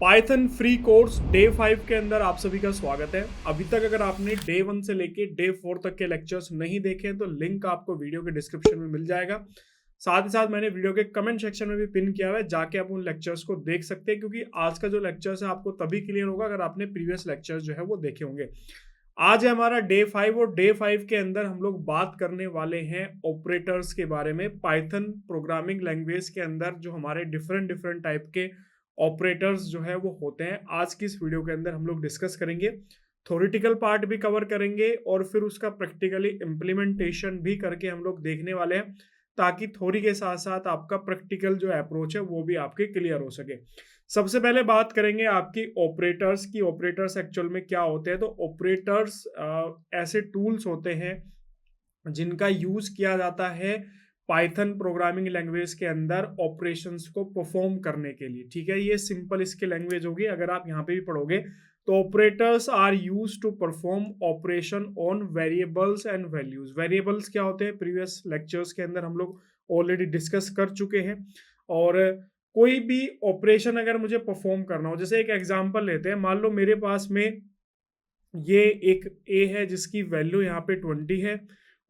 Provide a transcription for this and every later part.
Python free course day 5 के अंदर आप सभी का स्वागत है। अभी तक अगर आपने डे 1 से लेके डे 4 तक के लेक्चर्स नहीं देखे तो लिंक आपको वीडियो के डिस्क्रिप्शन में मिल जाएगा। साथ ही साथ मैंने वीडियो के कमेंट सेक्शन में भी पिन किया हुआ है, जाके आप उन लेक्चर्स को देख सकते हैं, क्योंकि आज का जो लेक्चर्स है आपको तभी क्लियर होगा अगर आपने प्रीवियस लेक्चर्स जो है वो देखे होंगे। आज है हमारा डे 5 और डे 5 के अंदर हम लोग बात करने वाले हैं ऑपरेटर्स के बारे में। पाइथन प्रोग्रामिंग लैंग्वेज के अंदर जो हमारे डिफरेंट डिफरेंट टाइप के ऑपरेटर्स जो है वो होते हैं, आज की इस वीडियो के अंदर हम लोग डिस्कस करेंगे। थ्योरेटिकल पार्ट भी कवर करेंगे और फिर उसका प्रैक्टिकली इम्प्लीमेंटेशन भी करके हम लोग देखने वाले हैं, ताकि थ्योरी के साथ साथ आपका प्रैक्टिकल जो अप्रोच है वो भी आपके क्लियर हो सके। सबसे पहले बात करेंगे आपकी ऑपरेटर्स की। ऑपरेटर्स एक्चुअल में क्या होते हैं? तो ऑपरेटर्स ऐसे टूल्स होते हैं जिनका यूज किया जाता है पाइथन प्रोग्रामिंग लैंग्वेज के अंदर ऑपरेशंस को परफॉर्म करने के लिए। ठीक है, ये सिंपल इसकी लैंग्वेज होगी। अगर आप यहाँ पे भी पढ़ोगे तो operators are used to perform operation on variables and values. Variables क्या होते हैं? प्रीवियस लेक्चर्स के अंदर हम लोग ऑलरेडी डिस्कस कर चुके हैं। और कोई भी ऑपरेशन अगर मुझे परफॉर्म करना हो, जैसे एक एग्जांपल लेते हैं, मान लो मेरे पास में ये एक ए है जिसकी वैल्यू यहाँ पे 20 है,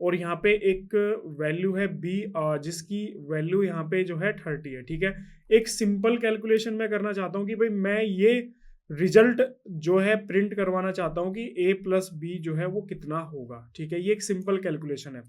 और यहाँ पे एक वैल्यू है बी जिसकी वैल्यू यहाँ पे जो है 30 है। ठीक है, एक सिंपल कैलकुलेशन मैं करना चाहता हूँ कि भाई मैं ये रिजल्ट जो है प्रिंट करवाना चाहता हूँ कि ए प्लस बी जो है वो कितना होगा। ठीक है, ये एक सिंपल कैलकुलेशन है।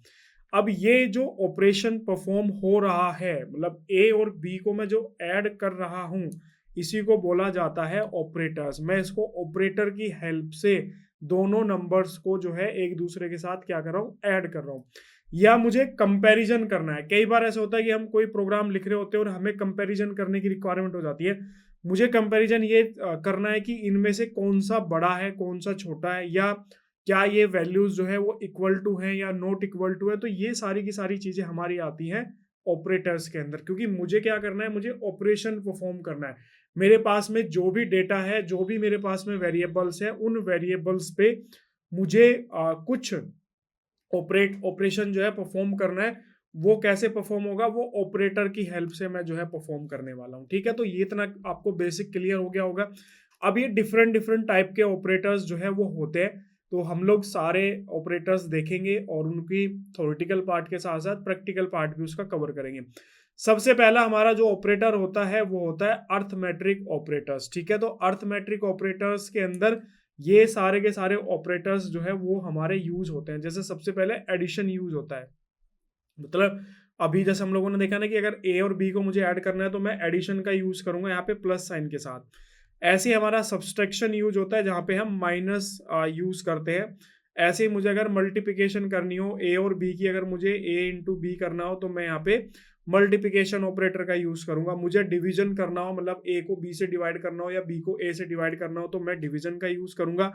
अब ये जो ऑपरेशन परफॉर्म हो रहा है, मतलब ए और बी को मैं जो ऐड कर रहा हूँ, इसी को बोला जाता है ऑपरेटर्स। मैं इसको ऑपरेटर की हेल्प से दोनों नंबर्स को जो है एक दूसरे के साथ क्या कर रहा हूँ, ऐड कर रहा हूँ। या मुझे कंपैरिजन करना है। कई बार ऐसा होता है कि हम कोई प्रोग्राम लिख रहे होते हैं और हमें कंपैरिजन करने की रिक्वायरमेंट हो जाती है। मुझे कंपैरिजन ये करना है कि इनमें से कौन सा बड़ा है, कौन सा छोटा है, या क्या ये वैल्यूज जो है वो इक्वल टू है या नॉट इक्वल टू है। तो ये सारी की सारी चीजें हमारी आती हैं ऑपरेटर्स के अंदर, क्योंकि मुझे क्या करना है, मुझे ऑपरेशन परफॉर्म करना है। मेरे पास में जो भी डेटा है, जो भी मेरे पास में वेरिएबल्स है, उन वेरिएबल्स पे मुझे कुछ ऑपरेशन जो है परफॉर्म करना है। वो कैसे परफॉर्म होगा? वो ऑपरेटर की हेल्प से मैं जो है परफॉर्म करने वाला हूँ। ठीक है, तो ये इतना आपको बेसिक क्लियर हो गया होगा। अब ये डिफरेंट डिफरेंट टाइप के ऑपरेटर्स जो है वो होते हैं, तो हम लोग सारे ऑपरेटर्स देखेंगे और उनकी थ्योरेटिकल पार्ट के साथ साथ प्रैक्टिकल पार्ट भी उसका कवर करेंगे। सबसे पहला हमारा जो ऑपरेटर होता है वो होता है अर्थमेट्रिक ऑपरेटर्स। ठीक है, तो अर्थमेट्रिक ऑपरेटर्स के अंदर ये सारे के सारे ऑपरेटर्स जो है वो हमारे यूज होते हैं। जैसे सबसे पहले एडिशन यूज होता है, मतलब अभी जैसे हम लोगों ने देखा ना कि अगर ए और बी को मुझे ऐड करना है तो मैं एडिशन का यूज करूंगा यहाँ पे प्लस साइन के साथ। ऐसे ही हमारा सब्सट्रैक्शन यूज होता है जहाँ पे हम माइनस यूज करते हैं। ऐसे ही मुझे अगर मल्टीप्लिकेशन करनी हो ए और बी की, अगर मुझे ए इंटू बी करना हो तो मैं यहाँ पे मल्टीप्लिकेशन ऑपरेटर का यूज करूंगा। मुझे डिवीजन करना हो, मतलब ए को बी से डिवाइड करना हो या बी को ए से डिवाइड करना हो, तो मैं डिवीजन का यूज करूंगा।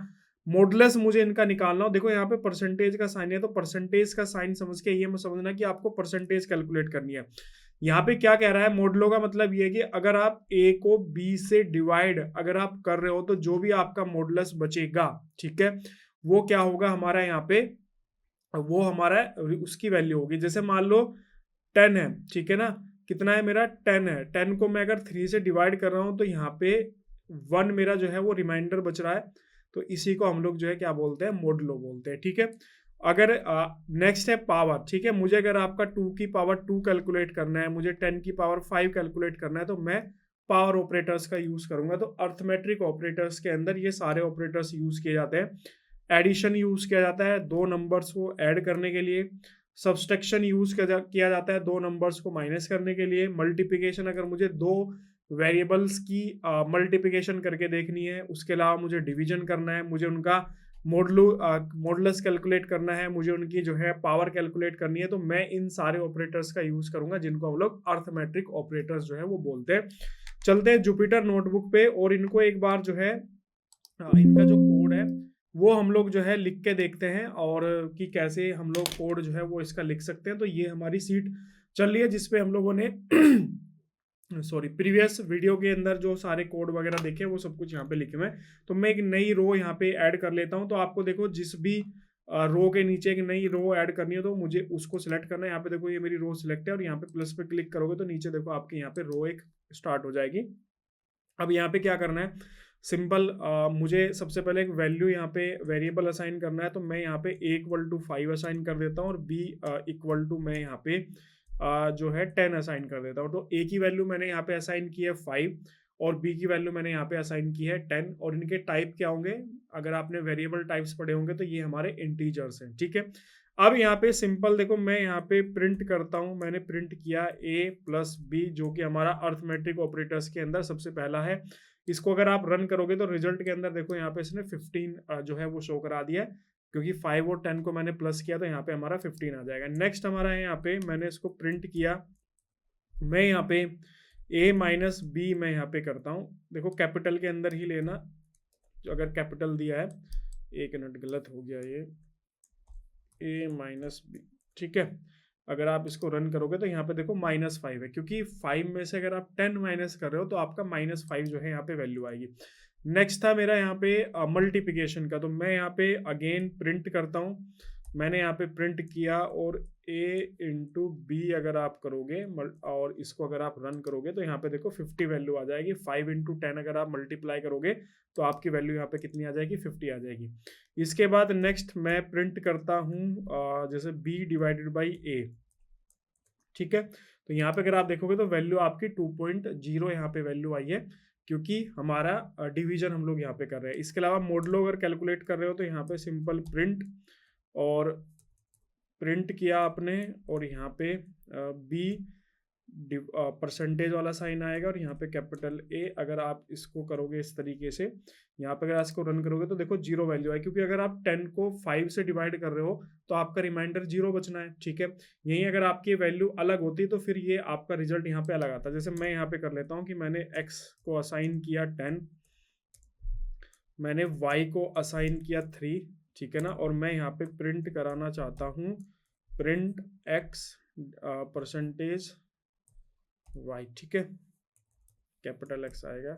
मॉडुलस मुझे इनका निकालना हो, देखो यहाँ पे परसेंटेज का साइन है, तो परसेंटेज का साइन समझ के ये मत समझना कि आपको परसेंटेज कैलकुलेट करनी है। यहाँ पे क्या कह रहा है, मॉडुलो का मतलब ये है कि अगर आप ए को बी से डिवाइड अगर आप कर रहे हो तो जो भी आपका मॉडुलस बचेगा, ठीक है, वो क्या होगा हमारा यहाँ पे, वो हमारा उसकी वैल्यू होगी। जैसे मान लो 10 है, ठीक है ना, कितना है मेरा 10 है। 10 को मैं अगर 3 से डिवाइड कर रहा हूँ तो यहाँ पे 1 मेरा जो है वो रिमाइंडर बच रहा है, तो इसी को हम लोग जो है क्या बोलते हैं, मोडुलो बोलते हैं। ठीक है, अगर नेक्स्ट है पावर। ठीक है, मुझे अगर आपका 2 की पावर 2 कैलकुलेट करना है, मुझे 10 की पावर 5 कैलकुलेट करना है, तो मैं पावर ऑपरेटर्स का यूज करूंगा। तो अर्थमेट्रिक ऑपरेटर्स के अंदर ये सारे ऑपरेटर्स यूज किए जाते हैं। एडिशन यूज किया जाता है दो नंबर्स को ऐड करने के लिए। सब्सट्रैक्शन यूज किया जाता है दो नंबर्स को माइनस करने के लिए। मल्टीप्लिकेशन, अगर मुझे दो वेरिएबल्स की मल्टीप्लिकेशन करके देखनी है, उसके अलावा मुझे डिवीजन करना है, मुझे उनका मॉडुलस कैलकुलेट करना है, मुझे उनकी जो है पावर कैलकुलेट करनी है, तो मैं इन सारे ऑपरेटर्स का यूज करूंगा, जिनको हम लोग अर्थमेट्रिक ऑपरेटर्स जो है वो बोलते हैं। चलते हैं जुपिटर नोटबुक पे और इनको एक बार जो है इनका जो कोड है वो हम लोग जो है लिख के देखते हैं, और कि कैसे हम लोग कोड जो है वो इसका लिख सकते हैं। तो ये हमारी सीट चल रही है जिसपे हम लोगों ने सॉरी प्रीवियस वीडियो के अंदर जो सारे कोड वगैरह देखे वो सब कुछ यहाँ पे लिखे हुए हैं। तो मैं एक नई रो यहाँ पे ऐड कर लेता हूँ। तो आपको देखो जिस भी रो के नीचे एक नई रो ऐड करनी है तो मुझे उसको सिलेक्ट करना है। यहाँ पे देखो ये मेरी रो सिलेक्ट है, और यहाँ पे प्लस पे क्लिक करोगे तो नीचे देखो आपके यहाँ पे रो एक स्टार्ट हो जाएगी। अब यहाँ पे क्या करना है, सिंपल मुझे सबसे पहले एक वैल्यू यहाँ पे वेरिएबल असाइन करना है, तो मैं यहाँ पे a इक्वल टू 5 असाइन कर देता हूँ और b इक्वल टू मैं यहाँ पे जो है 10 असाइन कर देता हूँ। तो a की वैल्यू मैंने यहाँ पे असाइन की है 5 और b की वैल्यू मैंने यहाँ पे असाइन की है 10, और इनके टाइप क्या होंगे, अगर आपने वेरिएबल टाइप्स पढ़े होंगे तो ये हमारे इंटीजर्स हैं, ठीक है। अब यहाँ पे सिंपल देखो, मैं यहाँ पे प्रिंट करता हूँ, मैंने प्रिंट किया a प्लस बी, जो कि हमारा अर्थमेटिक ऑपरेटर्स के अंदर सबसे पहला है। इसको अगर आप रन करोगे तो रिजल्ट के अंदर देखो यहाँ पे इसने 15 जो है वो शो करा दिया है, क्योंकि 5 और 10 को मैंने प्लस किया तो यहाँ पे हमारा 15 आ जाएगा। नेक्स्ट हमारा है यहाँ पे, मैंने इसको प्रिंट किया, मैं यहाँ पे a माइनस बी मैं यहाँ पे करता हूँ, देखो कैपिटल के अंदर ही लेना, अगर कैपिटल दिया है, एक मिनट गलत हो गया ये, a माइनस बी, ठीक है। अगर आप इसको रन करोगे तो यहाँ पे देखो -5 है, क्योंकि 5 में से अगर आप 10 माइनस कर रहे हो तो आपका -5 जो है यहाँ पे वैल्यू आएगी। नेक्स्ट था मेरा यहाँ पे मल्टीप्लिकेशन का, तो मैं यहाँ पे अगेन प्रिंट करता हूँ, मैंने यहाँ पे प्रिंट किया और a इंटू बी अगर आप करोगे और इसको अगर आप रन करोगे तो यहाँ पे देखो 50 वैल्यू आ जाएगी। 5 इंटू 10 अगर आप मल्टीप्लाई करोगे तो आपकी वैल्यू यहाँ पे कितनी आ जाएगी, 50 आ जाएगी। इसके बाद नेक्स्ट मैं प्रिंट करता हूँ जैसे b डिवाइडेड बाई a, ठीक है। तो यहाँ पे अगर आप देखोगे तो वैल्यू आपकी 2.0 यहाँ पे वैल्यू आई है, क्योंकि हमारा डिवीजन हम लोग यहाँ पे कर रहे हैं। इसके अलावा मोडलो अगर कैलकुलेट कर रहे हो तो यहाँ पे सिंपल प्रिंट, और प्रिंट किया आपने, और यहाँ पे बी परसेंटेज वाला साइन आएगा और यहाँ पे कैपिटल ए। अगर आप इसको करोगे इस तरीके से, यहाँ पे अगर इसको रन करोगे तो देखो 0 वैल्यू है, क्योंकि अगर आप 10 को 5 से डिवाइड कर रहे हो तो आपका रिमाइंडर 0 बचना है, ठीक है। यही अगर आपकी वैल्यू अलग होती तो फिर ये आपका रिजल्ट यहाँ पे अलग आता। जैसे मैं यहाँ पे कर लेता हूँ कि मैंने x को असाइन किया 10, मैंने y को असाइन किया 3, ठीक है ना, और मैं यहाँ पे प्रिंट कराना चाहता हूँ प्रिंट x परसेंटेज y, ठीक है, कैपिटल X आएगा,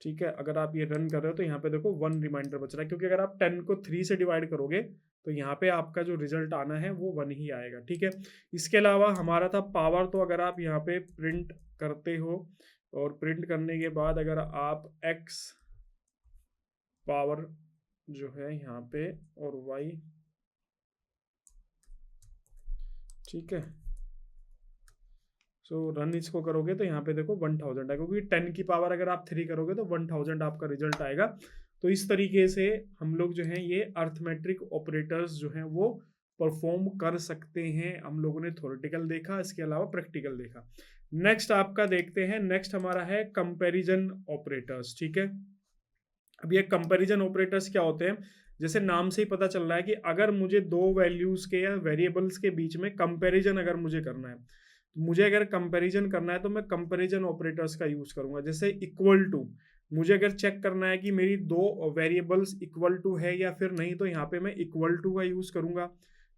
ठीक है। अगर आप ये रन कर रहे हो तो यहाँ पे देखो 1 रिमाइंडर बच रहा है, क्योंकि अगर आप 10 को 3 से डिवाइड करोगे तो यहाँ पे आपका जो रिजल्ट आना है वो 1 ही आएगा, ठीक है। इसके अलावा हमारा था पावर, तो अगर आप यहाँ पे प्रिंट करते हो और प्रिंट करने के बाद अगर आप x पावर जो है यहाँ पे और y, ठीक है, सो रन इसको करोगे तो यहाँ पे देखो 1000 है, क्योंकि 10 की पावर अगर आप 3 करोगे तो 1000 आपका रिजल्ट आएगा। तो इस तरीके से हम लोग जो है ये अर्थमेट्रिक ऑपरेटर्स जो हैं वो परफॉर्म कर सकते हैं। हम लोगों ने थ्योरेटिकल देखा, इसके अलावा प्रैक्टिकल देखा। नेक्स्ट आपका देखते हैं, नेक्स्ट हमारा है कंपैरिजन ऑपरेटर्स, ठीक है। अब ये कंपैरिजन ऑपरेटर्स क्या होते हैं, जैसे नाम से ही पता चल रहा है कि अगर मुझे दो वैल्यूज के या वेरिएबल्स के बीच में कंपैरिजन अगर मुझे करना है, तो मुझे अगर कंपैरिजन करना है तो मैं कंपैरिजन ऑपरेटर्स का यूज करूंगा। जैसे इक्वल टू, मुझे अगर चेक करना है कि मेरी दो वेरिएबल्स इक्वल टू है या फिर नहीं, तो यहाँ पे मैं इक्वल टू का यूज करूंगा।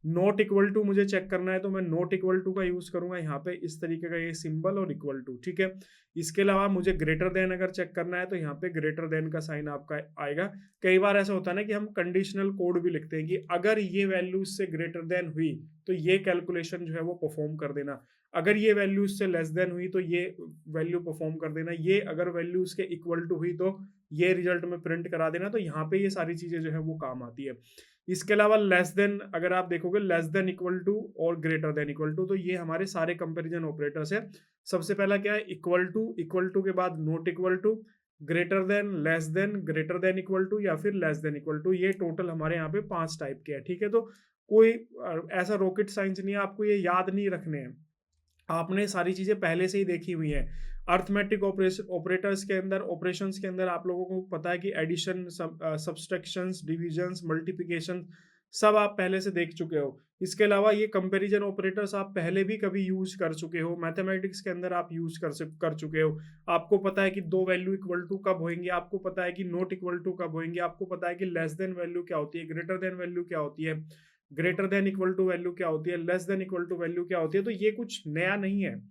नॉट इक्वल टू मुझे चेक करना है तो मैं नॉट इक्वल टू का यूज करूंगा, यहाँ पे इस तरीके का ये सिंबल और इक्वल टू, ठीक है। इसके अलावा मुझे ग्रेटर देन अगर चेक करना है तो यहाँ पे ग्रेटर देन का साइन आपका आएगा। कई बार ऐसा होता है ना कि हम कंडीशनल कोड भी लिखते हैं कि अगर ये वैल्यू इससे ग्रेटर देन हुई तो ये कैलकुलेशन जो है वो परफॉर्म कर देना, अगर ये वैल्यू इससे लेस देन हुई तो ये वैल्यू परफॉर्म कर देना, ये अगर वैल्यू उसके इक्वल टू हुई तो ये रिजल्ट में प्रिंट करा देना। तो यहाँ पे ये सारी चीजें जो है वो काम आती है। इसके अलावा लेस देन, अगर आप देखोगे लेस देन इक्वल टू और ग्रेटर देन इक्वल टू, तो ये हमारे सारे कंपैरिजन ऑपरेटर्स है। सबसे पहला क्या है, इक्वल टू के बाद not equal to, greater than, less than, greater than equal to या फिर लेस देन इक्वल टू। ये टोटल हमारे यहाँ पे 5 टाइप के हैं, ठीक है। तो कोई ऐसा रॉकेट साइंस नहीं है, आपको ये याद नहीं रखने हैं, आपने सारी चीजें पहले से ही देखी हुई है। अर्थमेटिक ऑपरेटर्स के अंदर, ऑपरेशंस के अंदर आप लोगों को पता है कि एडिशन, सब्सट्रैक्शंस, डिविजन्स, मल्टीप्लिकेशन सब आप पहले से देख चुके हो। इसके अलावा ये कंपैरिजन ऑपरेटर्स आप पहले भी कभी यूज कर चुके हो, मैथमेटिक्स के अंदर आप यूज कर चुके हो। आपको पता है कि दो वैल्यू इक्वल टू कब होंगे, आपको पता है कि नॉट इक्वल टू कब होंगे, आपको पता है कि लेस देन वैल्यू क्या होती है, ग्रेटर देन वैल्यू क्या होती है, greater than equal to value क्या होती है, less than equal to value क्या होती है। तो ये कुछ नया नहीं है।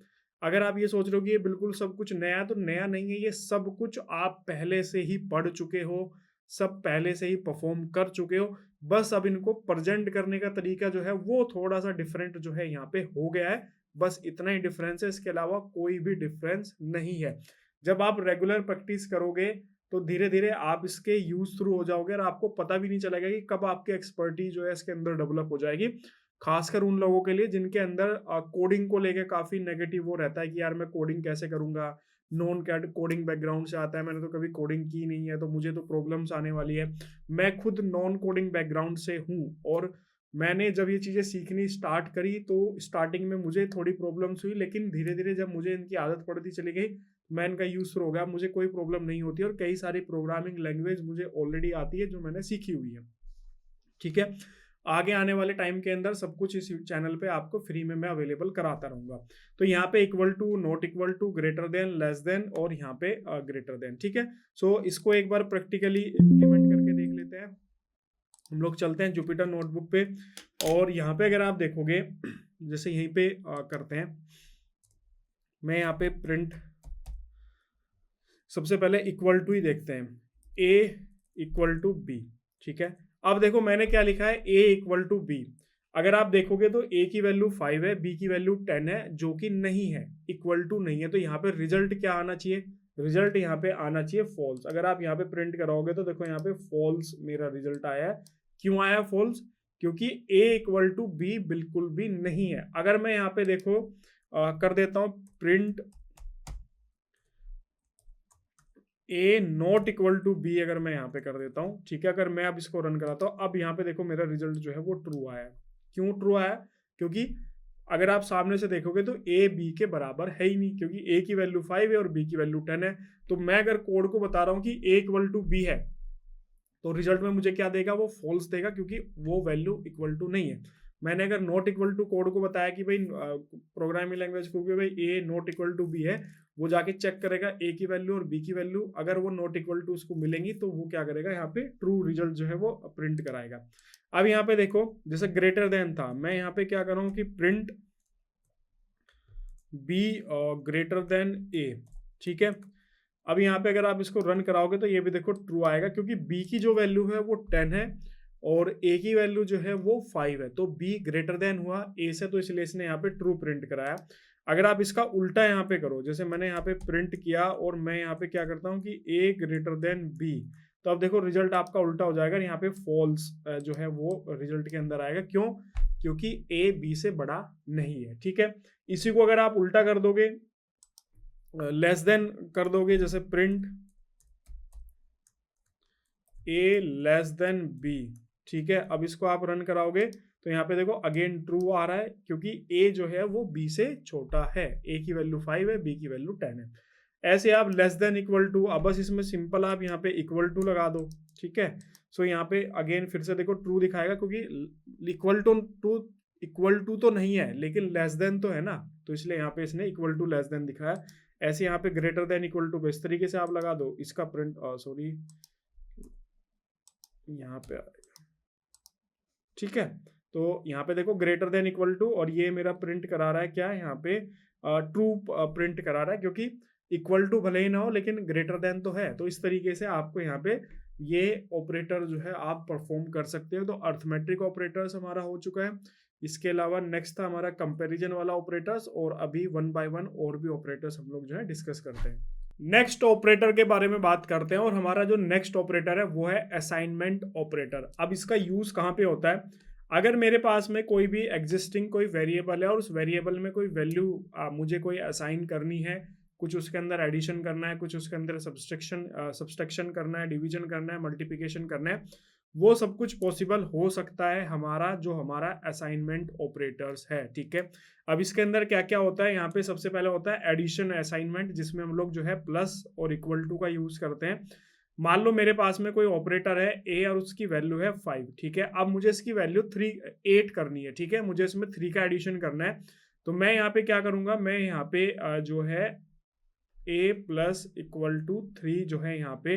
अगर आप ये सोच रहे हो कि ये बिल्कुल सब कुछ नया है, तो नया नहीं है, ये सब कुछ आप पहले से ही पढ़ चुके हो, सब पहले से ही परफॉर्म कर चुके हो। बस अब इनको प्रेजेंट करने का तरीका जो है वो थोड़ा सा डिफरेंट जो है यहाँ पे हो गया है, बस इतना ही डिफरेंस है, इसके अलावा कोई भी डिफरेंस नहीं है। जब आप रेगुलर प्रैक्टिस करोगे तो धीरे धीरे आप इसके यूज थ्रू हो जाओगे और आपको पता भी नहीं चलेगा कि कब आपकी एक्सपर्टीज जो है इसके अंदर डेवलप हो जाएगी। खासकर उन लोगों के लिए जिनके अंदर कोडिंग को लेके काफी नेगेटिव वो रहता है कि यार मैं कोडिंग कैसे करूंगा, नॉन कैड कोडिंग बैकग्राउंड से आता है, मैंने तो कभी कोडिंग की नहीं है, तो मुझे तो प्रॉब्लम्स आने वाली है। मैं खुद नॉन कोडिंग बैकग्राउंड से हूँ और मैंने जब ये चीज़ें सीखनी स्टार्ट करी तो स्टार्टिंग में मुझे थोड़ी प्रॉब्लम्स हुई, लेकिन धीरे धीरे जब मुझे इनकी आदत पड़ती चली गई, मैं इनका यूज हो गया, मुझे कोई प्रॉब्लम नहीं होती और कई सारी प्रोग्रामिंग लैंग्वेज मुझे ऑलरेडी आती है जो मैंने सीखी हुई है। ठीक है, आगे आने वाले टाइम के अंदर सब कुछ इस चैनल पे आपको फ्री में मैं अवेलेबल कराता रहूंगा। तो यहाँ पे equal to, not equal to, greater than, less than और यहाँ पे ग्रेटर देन। ठीक है, सो इसको एक बार प्रैक्टिकली इम्प्लीमेंट करके देख लेते हैं। हम लोग चलते हैं जुपिटर नोटबुक पे और यहाँ पे अगर आप देखोगे, जैसे यहीं पे करते हैं, मैं यहाँ पे प्रिंट, सबसे पहले इक्वल टू ही देखते हैं, ए इक्वल टू बी। ठीक है, अब देखो मैंने क्या लिखा है, ए इक्वल टू बी। अगर आप देखोगे तो ए की वैल्यू 5 है, बी की वैल्यू 10 है, जो कि नहीं है, इक्वल टू नहीं है। तो यहाँ पे रिजल्ट क्या आना चाहिए, रिजल्ट यहाँ पे आना चाहिए फॉल्स। अगर आप यहाँ पे प्रिंट कराओगे तो देखो यहाँ पे फॉल्स मेरा रिजल्ट आया है। क्यों आया फॉल्स, क्योंकि ए इक्वल टू बी बिल्कुल भी नहीं है। अगर मैं यहाँ पे देखो कर देता हूं print A not equal to B, अगर मैं यहाँ पे कर देता हूं, ठीक है, अगर मैं अब इसको रन कराता हूं, अब यहाँ पे देखो मेरा रिजल्ट जो है वो ट्रू आया। क्यों ट्रू आया, क्योंकि अगर आप सामने से देखोगे तो ए बी के बराबर है ही नहीं, क्योंकि ए की वैल्यू 5 है और बी की वैल्यू 10 है। तो मैं अगर कोड को बता रहा हूँ कि ए इक्वल टू बी है, तो रिजल्ट में मुझे क्या देगा, वो फॉल्स देगा, क्योंकि वो वैल्यू इक्वल टू नहीं है। मैंने अगर नॉट इक्वल टू कोड को बताया कि भाई प्रोग्रामिंग लैंग्वेज को कि भाई ए नॉट इक्वल टू बी है, वो जाके चेक करेगा ए की वैल्यू और बी की वैल्यू, अगर वो नॉट इक्वल टू उसको मिलेंगी तो वो क्या करेगा, यहाँ पे ट्रू रिजल्ट जो है वो प्रिंट कराएगा। अब यहाँ पे देखो जैसे ग्रेटर देन था, मैं यहाँ पे क्या कर रहा हूँ कि प्रिंट बी ग्रेटर देन ए। ठीक है, अब यहाँ पे अगर आप इसको रन कराओगे तो ये भी देखो ट्रू आएगा, क्योंकि बी की जो वैल्यू है वो 10 है और ए की वैल्यू जो है वो 5 है। तो बी ग्रेटर देन हुआ ए से, तो इसलिए इसने यहाँ पे ट्रू प्रिंट कराया। अगर आप इसका उल्टा यहाँ पे करो, जैसे मैंने यहाँ पे प्रिंट किया और मैं यहाँ पे क्या करता हूँ कि ए ग्रेटर देन बी, तो अब देखो रिजल्ट आपका उल्टा हो जाएगा, यहाँ पे फॉल्स जो है वो रिजल्ट के अंदर आएगा। क्यों, क्योंकि ए बी से बड़ा नहीं है। ठीक है, इसी को अगर आप उल्टा कर दोगे, लेस देन कर दोगे, जैसे प्रिंट ए लेस देन बी। ठीक है, अब इसको आप रन कराओगे तो यहाँ पे देखो अगेन ट्रू आ रहा है, क्योंकि ए जो है वो बी से छोटा है, ए की वैल्यू 5 है, बी की वैल्यू 10 है। ऐसे आप लेस देन इक्वल टू, अब बस इसमें सिंपल आप यहाँ पे इक्वल टू लगा दो। ठीक है, सो यहाँ पे अगेन फिर से देखो ट्रू दिखाएगा, क्योंकि इक्वल टू तो नहीं है लेकिन लेस देन तो है ना, तो इसलिए यहाँ पे इसने इक्वल टू लेस देन दिखाया। ऐसे यहाँ पे ग्रेटर देन इक्वल टू इस तरीके से आप लगा दो, इसका प्रिंट सॉरी यहाँ पे आएगा। ठीक है, तो यहाँ पे देखो ग्रेटर देन इक्वल टू, और ये मेरा प्रिंट करा रहा है क्या, यहाँ पे ट्रू प्रिंट करा रहा है, क्योंकि इक्वल टू भले ही ना हो लेकिन ग्रेटर देन तो है। तो इस तरीके से आपको यहाँ पे ये ऑपरेटर जो है आप परफॉर्म कर सकते हो। तो अर्थमेट्रिक ऑपरेटर्स हमारा हो चुका है। इसके अलावा नेक्स्ट था हमारा कंपैरिजन वाला ऑपरेटर्स, और अभी 1 बाय 1 और भी ऑपरेटर्स हम लोग जो है डिस्कस करते हैं। नेक्स्ट ऑपरेटर के बारे में बात करते हैं, और हमारा जो नेक्स्ट ऑपरेटर है वो है असाइनमेंट ऑपरेटर। अब इसका यूज कहाँ पे होता है, अगर मेरे पास में कोई भी एग्जिस्टिंग कोई वेरिएबल है और उस वेरिएबल में कोई वैल्यू मुझे कोई असाइन करनी है, कुछ उसके अंदर एडिशन करना है, कुछ उसके अंदर सब्सट्रैक्शन करना है, डिवीजन करना है, मल्टीप्लिकेशन करना है, वो सब कुछ पॉसिबल हो सकता है हमारा जो हमारा असाइनमेंट ऑपरेटर्स है। ठीक है, अब इसके अंदर क्या क्या होता है, यहाँ पे सबसे पहले होता है एडिशन असाइनमेंट, जिसमें हम लोग जो है प्लस और इक्वल टू का यूज करते हैं। मान लो मेरे पास में कोई ऑपरेटर है ए और उसकी वैल्यू है 5। ठीक है, अब मुझे इसकी वैल्यू 8 करनी है। ठीक है, मुझे इसमें 3 का एडिशन करना है, तो मैं यहाँ पे क्या करूंगा, मैं यहाँ पे जो है ए प्लस इक्वल टू 3 जो है यहाँ पे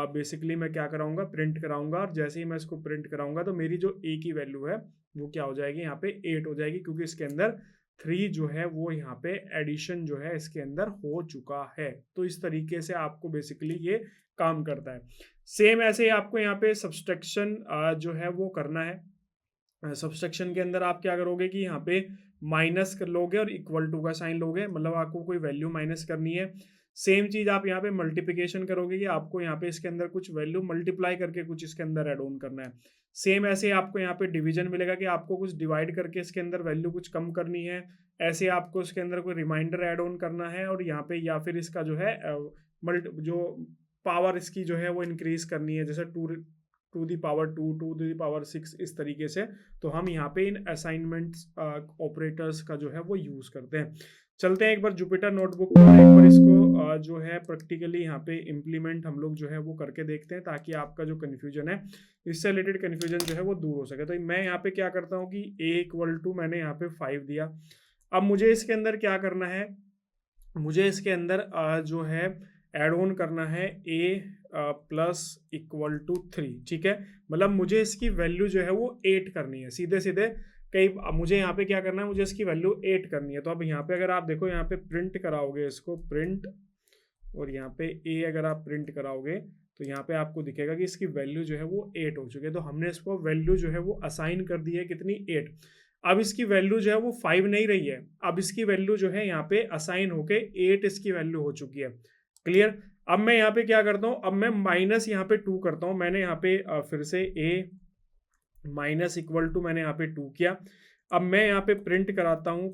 बेसिकली मैं क्या कराऊंगा, प्रिंट कराऊंगा, और जैसे ही मैं इसको प्रिंट कराऊंगा तो मेरी जो ए की वैल्यू है वो क्या हो जाएगी, यहाँ पे 8 हो जाएगी, क्योंकि इसके अंदर 3 जो है वो यहाँ पे एडिशन जो है इसके अंदर हो चुका है। तो इस तरीके से आपको बेसिकली ये काम करता है। सेम ऐसे ही आपको यहाँ पे सब्सट्रैक्शन जो है वो करना है। सब्सट्रैक्शन के अंदर आप क्या करोगे कि यहाँ पे माइनस कर लोगे और इक्वल टू का साइन लोगे, मतलब आपको कोई वैल्यू माइनस करनी है। सेम चीज आप यहाँ पे मल्टीप्लिकेशन करोगे कि आपको यहाँ पे इसके अंदर कुछ वैल्यू मल्टीप्लाई करके कुछ इसके अंदर एड ऑन करना है। सेम ऐसे आपको यहाँ पे डिवीजन मिलेगा कि आपको कुछ डिवाइड करके इसके अंदर वैल्यू कुछ कम करनी है, ऐसे आपको इसके अंदर कोई रिमाइंडर ऐड ऑन करना है, और यहाँ पे या फिर इसका जो है जो पावर इसकी जो है वो इंक्रीज करनी है, जैसे to the power 2, to the power 6, इस तरीके से। तो हम यहाँ पे इन असाइनमेंट्स ऑपरेटर्स का जो है वो यूज करते हैं। चलते हैं एक बार जुपिटर नोटबुक पर, एक बार इसको जो है प्रैक्टिकली यहाँ पे इम्प्लीमेंट हम लोग जो है वो करके देखते हैं, ताकि आपका जो कन्फ्यूजन है, इससे रिलेटेड कन्फ्यूजन जो है वो दूर हो सके। तो मैं यहाँ पे क्या करता हूँ कि a = मैंने यहाँ पे 5 दिया। अब मुझे इसके अंदर क्या करना है, मुझे इसके अंदर जो है एड ऑन करना है a += 3, ठीक है। मतलब मुझे इसकी वैल्यू जो है वो 8 करनी है, सीधे सीधे। कई मुझे यहाँ पे क्या करना है, मुझे इसकी वैल्यू 8 करनी है। तो अब यहाँ पे अगर आप देखो, यहाँ पे प्रिंट कराओगे इसको, प्रिंट, और यहाँ पे a अगर आप प्रिंट कराओगे तो यहाँ पे आपको दिखेगा कि इसकी वैल्यू जो है वो 8 हो चुकी है। तो हमने इसको वैल्यू जो है वो असाइन कर दी है, कितनी, 8। अब इसकी वैल्यू जो है वो 5 नहीं रही है, अब इसकी वैल्यू जो है यहाँ पे असाइन होके 8 इसकी वैल्यू हो चुकी है। क्लियर। अब मैं यहाँ पे क्या करता हूँ, अब मैं माइनस यहाँ पे 2 करता हूँ। मैंने यहाँ पे फिर से a - मैंने यहाँ पे 2 किया। अब मैं यहाँ पे प्रिंट कराता हूँ,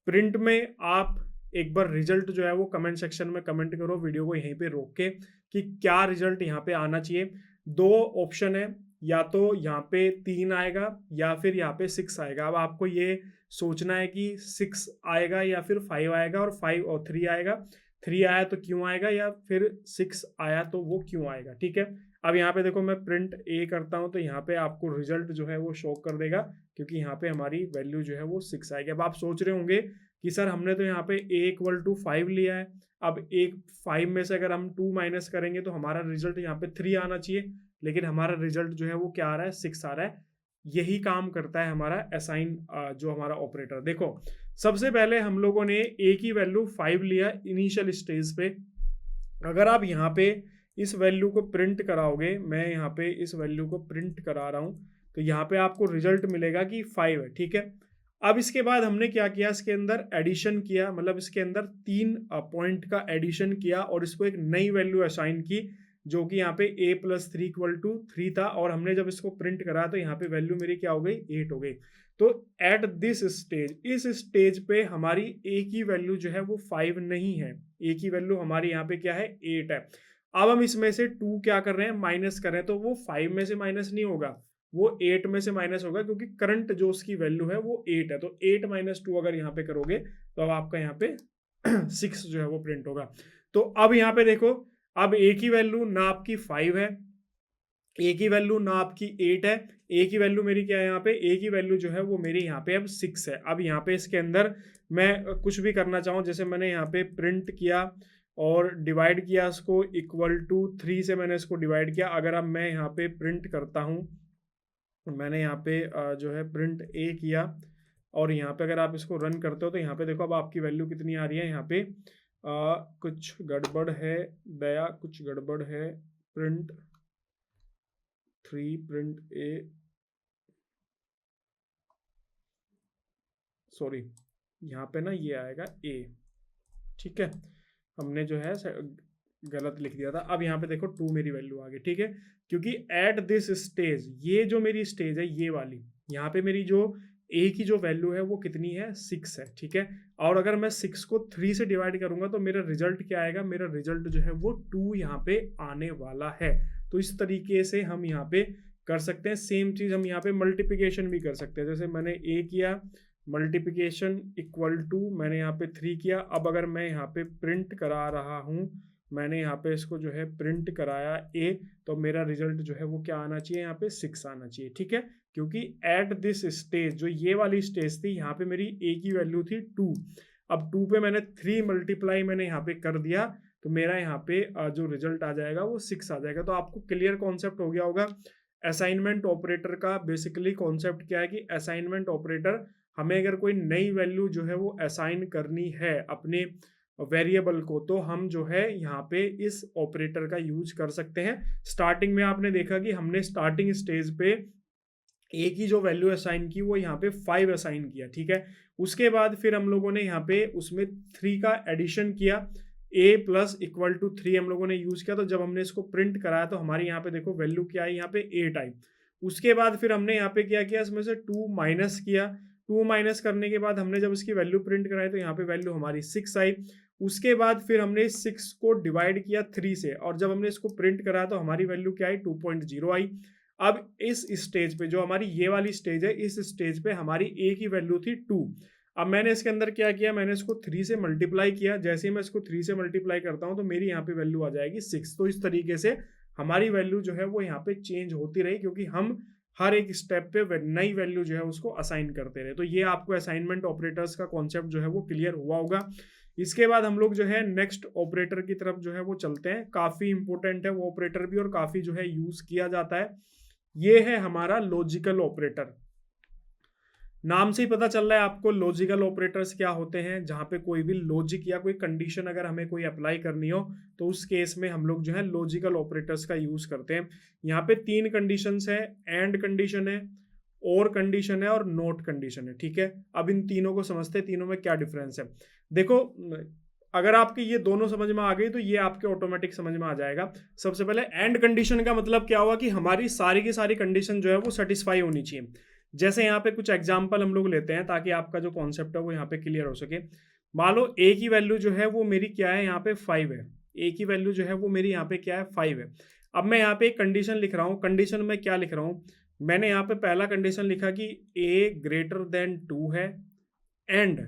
प्रिंट में आप एक बार रिजल्ट जो है वो कमेंट सेक्शन में कमेंट करो, वीडियो को यहीं पे रोक के, कि क्या रिजल्ट यहाँ पे आना चाहिए। 2 ऑप्शन है, या तो यहाँ पे 3 आएगा या फिर यहाँ पे 6 आएगा। अब आपको ये सोचना है कि 6 आएगा या फिर 5 आएगा, और 5 और 3 आएगा। 3 आया तो क्यों आएगा, या फिर 6 आया तो वो क्यों आएगा, ठीक है। अब यहाँ पे देखो, मैं प्रिंट a करता हूँ तो यहाँ पे आपको रिजल्ट जो है वो शो कर देगा, क्योंकि यहाँ पे हमारी वैल्यू जो है वो 6 आएगी। अब आप सोच रहे होंगे कि सर हमने तो यहाँ पे a = 5 लिया है, अब 5 में से अगर हम 2 माइनस करेंगे तो हमारा रिजल्ट यहाँ पे 3 आना चाहिए, लेकिन हमारा रिजल्ट जो है वो क्या आ रहा है, 6 आ रहा है। यही काम करता है हमारा असाइन जो हमारा ऑपरेटर। देखो, सबसे पहले हम लोगों ने a की वैल्यू 5 लिया इनिशियल स्टेज पे। अगर आप यहाँ पे इस वैल्यू को प्रिंट कराओगे, मैं यहाँ पे इस वैल्यू को प्रिंट करा रहा हूँ, तो यहाँ पे आपको रिजल्ट मिलेगा कि 5 है, ठीक है। अब इसके बाद हमने क्या किया, इसके अंदर एडिशन किया, मतलब इसके अंदर 3 पॉइंट का एडिशन किया और इसको एक नई वैल्यू असाइन की, जो कि यहाँ पे a + 3 = 3 था। और हमने जब इसको प्रिंट करा तो यहाँ पे वैल्यू मेरी क्या हो गई, 8 हो गई। तो एट दिस स्टेज, इस स्टेज पे हमारी a की वैल्यू जो है वो 5 नहीं है, a की वैल्यू हमारी यहाँ पे क्या है, 8 है। अब हम इसमें से 2 क्या कर रहे हैं, माइनस कर रहे हैं, तो वो 5 में से माइनस नहीं होगा, वो 8 में से माइनस होगा, क्योंकि करंट जो उसकी वैल्यू है वो 8 है। तो 8 - 2 अगर यहाँ पे करोगे तो अब आपका यहाँ पे 6 जो है वो प्रिंट होगा। तो अब यहाँ पे देखो, अब a की वैल्यू ना आपकी 5 है, a की वैल्यू ना आपकी 8 है, a की वैल्यू मेरी क्या है, यहाँ पे a की वैल्यू जो है वो मेरी यहाँ पे अब 6 है। अब यहाँ पे इसके अंदर मैं कुछ भी करना चाहूँ, जैसे मैंने यहाँ पे प्रिंट किया और डिवाइड किया इसको, = 3 से मैंने इसको डिवाइड किया। अगर अब मैं यहाँ पे प्रिंट करता हूँ, मैंने यहाँ पे जो है प्रिंट a किया, और यहाँ पे अगर आप इसको रन करते हो तो यहाँ पे देखो अब आपकी वैल्यू कितनी आ रही है, यहाँ पे कुछ गड़बड़ है दया, कुछ गड़बड़ है, प्रिंट 3 प्रिंट a, सॉरी, यहाँ पे ना ये आएगा a, ठीक है, हमने जो है गलत लिख दिया था। अब यहाँ पे देखो 2 मेरी वैल्यू आ गई, ठीक है, क्योंकि एट दिस स्टेज, ये जो मेरी स्टेज है ये वाली, यहाँ पे मेरी जो a की जो वैल्यू है वो कितनी है, 6 है, ठीक है। और अगर मैं 6 को 3 से डिवाइड करूंगा तो मेरा रिजल्ट क्या आएगा, मेरा रिजल्ट जो है वो 2 यहाँ पे आने वाला है। तो इस तरीके से हम यहाँ पे कर सकते हैं। सेम चीज हम यहाँ पे मल्टीप्लिकेशन भी कर सकते हैं, जैसे मैंने a किया, मल्टीप्लिकेशन = मैंने यहाँ पे 3 किया। अब अगर मैं यहाँ पे प्रिंट करा रहा हूँ, मैंने यहाँ पे इसको जो है प्रिंट कराया a, तो मेरा रिजल्ट जो है वो क्या आना चाहिए, यहाँ पे 6 आना चाहिए, ठीक है। क्योंकि एट दिस स्टेज, जो ये वाली स्टेज थी, यहाँ पे मेरी a की वैल्यू थी 2। अब 2 पे मैंने 3 मल्टीप्लाई मैंने यहाँ पे कर दिया, तो मेरा यहाँ पे जो रिजल्ट आ जाएगा वो 6 आ जाएगा। तो आपको क्लियर कॉन्सेप्ट हो गया होगा असाइनमेंट ऑपरेटर का। बेसिकली कॉन्सेप्ट क्या है कि असाइनमेंट ऑपरेटर, हमें अगर कोई नई वैल्यू जो है वो असाइन करनी है अपने वेरिएबल को, तो हम जो है यहाँ पे इस ऑपरेटर का यूज कर सकते हैं। स्टार्टिंग में आपने देखा कि हमने स्टार्टिंग स्टेज पे ए की जो वैल्यू असाइन की वो यहाँ पे 5 असाइन किया, ठीक है। उसके बाद फिर हम लोगों ने यहाँ पे उसमें 3 का एडिशन किया, ए प्लस इक्वल टू 3 हम लोगों ने यूज़ किया। तो जब हमने इसको प्रिंट कराया तो हमारी यहाँ पे देखो वैल्यू क्या है, यहाँ पे 8 आई। उसके बाद फिर हमने यहाँ पे क्या किया, इसमें से 2 माइनस किया। 2 माइनस करने के बाद हमने जब इसकी वैल्यू प्रिंट कराई तो यहाँ पे वैल्यू हमारी 6 आई। उसके बाद फिर हमने 6 को डिवाइड किया 3 से, और जब हमने इसको प्रिंट कराया तो हमारी वैल्यू क्या आई, 2.0 आई। अब इस स्टेज पे, जो हमारी ये वाली स्टेज है, इस स्टेज पे हमारी ए की वैल्यू थी 2। अब मैंने इसके अंदर क्या किया, मैंने इसको 3 से मल्टीप्लाई किया। जैसे ही मैं इसको 3 से मल्टीप्लाई करता हूँ तो मेरी यहाँ पे वैल्यू आ जाएगी 6। तो इस तरीके से हमारी वैल्यू जो है वो यहाँ पे चेंज होती रही, क्योंकि हम हर एक स्टेप पे नई वैल्यू जो है उसको असाइन करते रहे। तो ये आपको असाइनमेंट ऑपरेटर्स का कॉन्सेप्ट जो है वो क्लियर हुआ होगा। इसके बाद हम लोग जो है नेक्स्ट ऑपरेटर की तरफ जो है वो चलते हैं। काफ़ी इंपॉर्टेंट है वो ऑपरेटर भी, और काफ़ी जो है यूज़ किया जाता है। ये है हमारा लॉजिकल ऑपरेटर। नाम से ही पता चल रहा है आपको लॉजिकल ऑपरेटर्स क्या होते हैं। जहां पे कोई भी लॉजिक या कोई कंडीशन अगर हमें कोई अप्लाई करनी हो तो उस केस में हम लोग जो है लॉजिकल ऑपरेटर्स का यूज करते हैं। यहाँ पे 3 कंडीशंस है, एंड कंडीशन है, और कंडीशन है, और नोट कंडीशन है, ठीक है। अब इन तीनों को समझते हैं, तीनों में क्या डिफरेंस है। देखो, अगर आपके ये दोनों समझ में आ गई तो ये आपके ऑटोमेटिक समझ में आ जाएगा। सबसे पहले एंड कंडीशन का मतलब क्या हुआ कि हमारी सारी की सारी कंडीशन जो है वो सेटिस्फाई होनी चाहिए। जैसे यहाँ पे कुछ एग्जाम्पल हम लोग लेते हैं ताकि आपका जो कॉन्सेप्ट है वो यहाँ पे क्लियर हो सके। मान लो ए की वैल्यू जो है वो मेरी क्या है, यहाँ पे 5 है। ए की वैल्यू जो है वो मेरी यहाँ पे क्या है, 5 है। अब मैं यहाँ पे एक कंडीशन लिख रहा हूँ। कंडीशन में क्या लिख रहा हूँ, मैंने यहाँ पे पहला कंडीशन लिखा कि ए ग्रेटर देन 2 है एंड